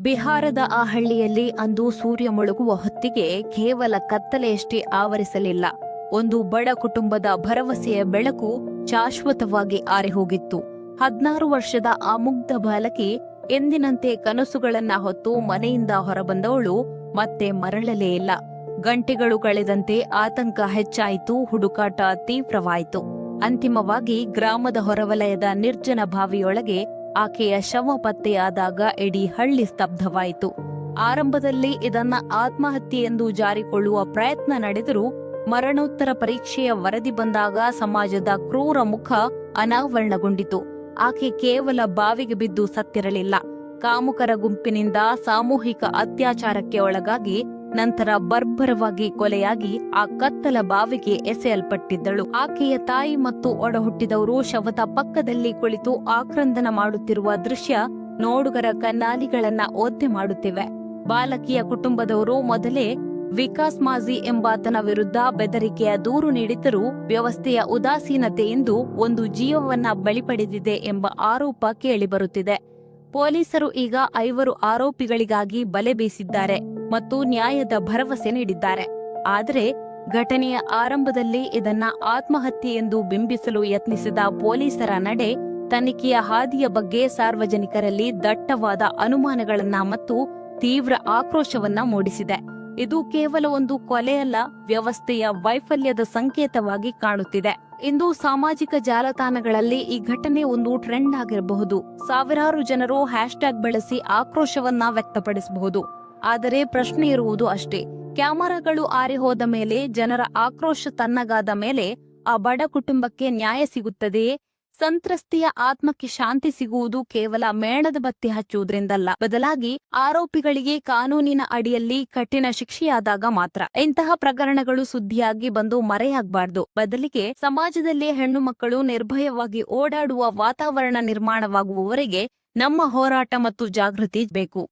ಬಿಹಾರದ ಆ ಹಳ್ಳಿಯಲ್ಲಿ ಅಂದು ಸೂರ್ಯ ಮುಳುಗುವ ಹೊತ್ತಿಗೆ ಕೇವಲ ಕತ್ತಲೆಯಷ್ಟೇ ಆವರಿಸಲಿಲ್ಲ. ಒಂದು ಬಡ ಕುಟುಂಬದ ಭರವಸೆಯ ಬೆಳಕು ಶಾಶ್ವತವಾಗಿ ಆರಿಹೋಗಿತ್ತು. 16 ವರ್ಷದ ಆ ಮುಗ್ಧ ಬಾಲಕಿ ಎಂದಿನಂತೆ ಕನಸುಗಳನ್ನ ಹೊತ್ತು ಮನೆಯಿಂದ ಹೊರಬಂದವಳು ಮತ್ತೆ ಮರಳಲೇ ಇಲ್ಲ. ಗಂಟೆಗಳು ಕಳೆದಂತೆ ಆತಂಕ ಹೆಚ್ಚಾಯಿತು, ಹುಡುಕಾಟ ತೀವ್ರವಾಯಿತು. ಅಂತಿಮವಾಗಿ ಗ್ರಾಮದ ಹೊರವಲಯದ ನಿರ್ಜನ ಬಾವಿಯೊಳಗೆ ಆಕೆಯ ಶವ ಪತ್ತೆಯಾದಾಗ ಇಡೀ ಹಳ್ಳಿ ಸ್ತಬ್ಧವಾಯಿತು. ಆರಂಭದಲ್ಲಿ ಇದನ್ನ ಆತ್ಮಹತ್ಯೆ ಎಂದು ಜಾರಿಕೊಳ್ಳುವ ಪ್ರಯತ್ನ ನಡೆದರೂ ಮರಣೋತ್ತರ ಪರೀಕ್ಷೆಯ ವರದಿ ಬಂದಾಗ ಸಮಾಜದ ಕ್ರೂರ ಮುಖ ಅನಾವರಣಗೊಂಡಿತು. ಆಕೆ ಕೇವಲ ಬಾವಿಗೆ ಬಿದ್ದು ಸತ್ತಿರಲಿಲ್ಲ. ಕಾಮುಕರ ಗುಂಪಿನಿಂದ ಸಾಮೂಹಿಕ ಅತ್ಯಾಚಾರಕ್ಕೆ ಒಳಗಾಗಿ ನಂತರ ಬರ್ಬರವಾಗಿ ಕೊಲೆಯಾಗಿ ಆ ಕತ್ತಲ ಬಾವಿಗೆ ಎಸೆಯಲ್ಪಟ್ಟಿದ್ದಳು. ಆಕೆಯ ತಾಯಿ ಮತ್ತು ಒಡಹುಟ್ಟಿದವರು ಶವದ ಪಕ್ಕದಲ್ಲಿ ಕುಳಿತು ಆಕ್ರಂದನ ಮಾಡುತ್ತಿರುವ ದೃಶ್ಯ ನೋಡುಗರ ಕಣ್ಣಾಲಿಗಳನ್ನ ಒದ್ದೆ ಮಾಡುತ್ತಿವೆ. ಬಾಲಕಿಯ ಕುಟುಂಬದವರು ಮೊದಲೇ ವಿಕಾಸ್ ಮಾಝಿ ಎಂಬಾತನ ವಿರುದ್ಧ ಬೆದರಿಕೆಯ ದೂರು ನೀಡಿದ್ದರೂ ವ್ಯವಸ್ಥೆಯ ಉದಾಸೀನತೆಯಿಂದ ಒಂದು ಜೀವವನ್ನ ಬಲಿ ಪಡೆದಿದೆ ಎಂಬ ಆರೋಪ ಕೇಳಿಬರುತ್ತಿದೆ. ಪೊಲೀಸರು ಈಗ 5 ಆರೋಪಿಗಳಿಗಾಗಿ ಬಲೆ ಬೀಸಿದ್ದಾರೆ ಮತ್ತು ನ್ಯಾಯದ ಭರವಸೆ ನೀಡಿದ್ದಾರೆ. ಆದರೆ ಘಟನೆಯ ಆರಂಭದಲ್ಲಿ ಇದನ್ನ ಆತ್ಮಹತ್ಯೆ ಎಂದು ಬಿಂಬಿಸಲು ಯತ್ನಿಸಿದ ಪೊಲೀಸರ ನಡೆ ತನಿಖೆಯ ಹಾದಿಯ ಬಗ್ಗೆ ಸಾರ್ವಜನಿಕರಲ್ಲಿ ದಟ್ಟವಾದ ಅನುಮಾನಗಳನ್ನ ಮತ್ತು ತೀವ್ರ ಆಕ್ರೋಶವನ್ನ ಮೂಡಿಸಿದೆ. ಇದು ಕೇವಲ ಒಂದು ಕೊಲೆಯಲ್ಲ, ವ್ಯವಸ್ಥೆಯ ವೈಫಲ್ಯದ ಸಂಕೇತವಾಗಿ ಕಾಣುತ್ತಿದೆ. ಇಂದು ಸಾಮಾಜಿಕ ಜಾಲತಾಣಗಳಲ್ಲಿ ಈ ಘಟನೆ ಒಂದು ಟ್ರೆಂಡ್ ಆಗಿರಬಹುದು. ಸಾವಿರಾರು ಜನರು ಹ್ಯಾಶ್ಟ್ಯಾಗ್ ಬಳಸಿ ಆಕ್ರೋಶವನ್ನ ವ್ಯಕ್ತಪಡಿಸಬಹುದು. ಆದರೆ ಪ್ರಶ್ನೆ ಇರುವುದು ಅಷ್ಟೇ, ಕ್ಯಾಮೆರಾಗಳು ಆರಿಹೋದ ಮೇಲೆ, ಜನರ ಆಕ್ರೋಶ ತಣ್ಣಗಾದ ಮೇಲೆ ಆ ಬಡ ಕುಟುಂಬಕ್ಕೆ ನ್ಯಾಯ ಸಿಗುತ್ತದೆಯೇ? ಸಂತ್ರಸ್ತೆಯ ಆತ್ಮಕ್ಕೆ ಶಾಂತಿ ಸಿಗುವುದು ಕೇವಲ ಮೇಣದ ಬತ್ತಿ ಹಚ್ಚುವುದರಿಂದಲ್ಲ, ಬದಲಾಗಿ ಆರೋಪಿಗಳಿಗೆ ಕಾನೂನಿನ ಅಡಿಯಲ್ಲಿ ಕಠಿಣ ಶಿಕ್ಷೆಯಾದಾಗ ಮಾತ್ರ. ಇಂತಹ ಪ್ರಕರಣಗಳು ಸುದ್ದಿಯಾಗಿ ಬಂದು ಮರೆಯಾಗಬಾರದು. ಬದಲಿಗೆ ಸಮಾಜದಲ್ಲಿ ಹೆಣ್ಣು ಮಕ್ಕಳು ನಿರ್ಭಯವಾಗಿ ಓಡಾಡುವ ವಾತಾವರಣ ನಿರ್ಮಾಣವಾಗುವವರೆಗೆ ನಮ್ಮ ಹೋರಾಟ ಮತ್ತು ಜಾಗೃತಿ ಬೇಕು.